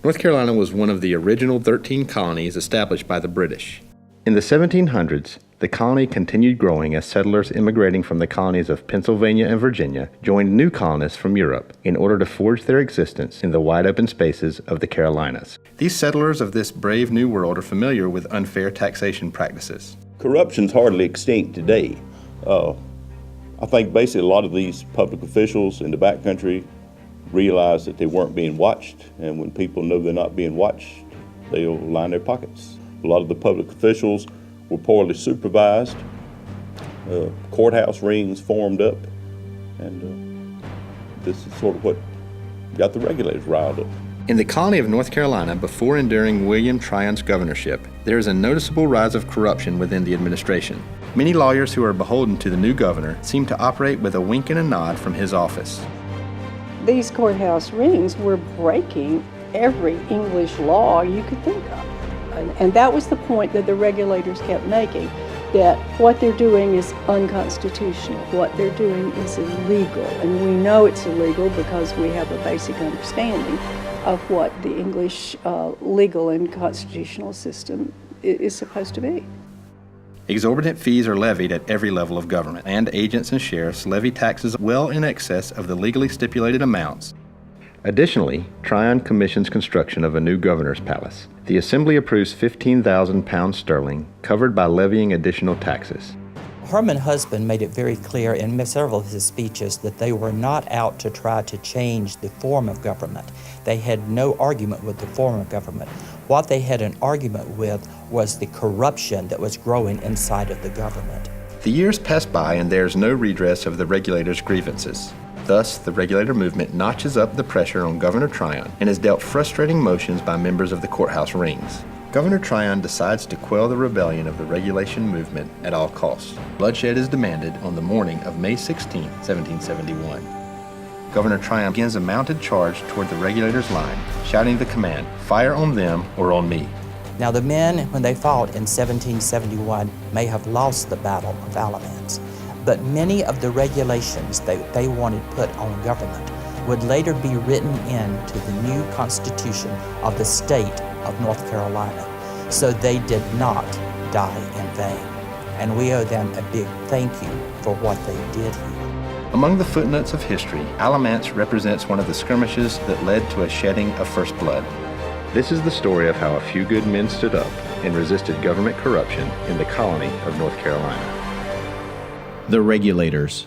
North Carolina was one of the original 13 colonies established by the British. In the 1700s, the colony continued growing as settlers immigrating from the colonies of Pennsylvania and Virginia joined new colonists from Europe in order to forge their existence in the wide open spaces of the Carolinas. These settlers of this brave new world are familiar with unfair taxation practices. Corruption's hardly extinct today. I think basically a lot of these public officials in the backcountry realized that they weren't being watched, and when people know they're not being watched, they'll line their pockets. A lot of the public officials were poorly supervised, courthouse rings formed up, and this is sort of what got the regulators riled up. In the colony of North Carolina, before and during William Tryon's governorship, there is a noticeable rise of corruption within the administration. Many lawyers who are beholden to the new governor seem to operate with a wink and a nod from his office. These courthouse rings were breaking every English law you could think of. And that was the point that the regulators kept making, that what they're doing is unconstitutional, what they're doing is illegal. And we know it's illegal because we have a basic understanding of what the English legal and constitutional system is supposed to be. Exorbitant fees are levied at every level of government, and agents and sheriffs levy taxes well in excess of the legally stipulated amounts. Additionally, Tryon commissions construction of a new governor's palace. The Assembly approves 15,000 pounds sterling, covered by levying additional taxes. Herman Husband made it very clear in several of his speeches that they were not out to try to change the form of government. They had no argument with the form of government. What they had an argument with was the corruption that was growing inside of the government. The years pass by and there's no redress of the regulators' grievances. Thus, the regulator movement notches up the pressure on Governor Tryon and is dealt frustrating motions by members of the courthouse rings. Governor Tryon decides to quell the rebellion of the regulation movement at all costs. Bloodshed is demanded on the morning of May 16, 1771. Governor Tryon begins a mounted charge toward the regulators' line, shouting the command, "Fire on them or on me." Now the men, when they fought in 1771, may have lost the Battle of Alamance, but many of the regulations that they wanted put on government would later be written into the new Constitution of the state of North Carolina. So they did not die in vain, and we owe them a big thank you for what they did here. Among the footnotes of history, Alamance represents one of the skirmishes that led to a shedding of first blood. This is the story of how a few good men stood up and resisted government corruption in the colony of North Carolina. The Regulators.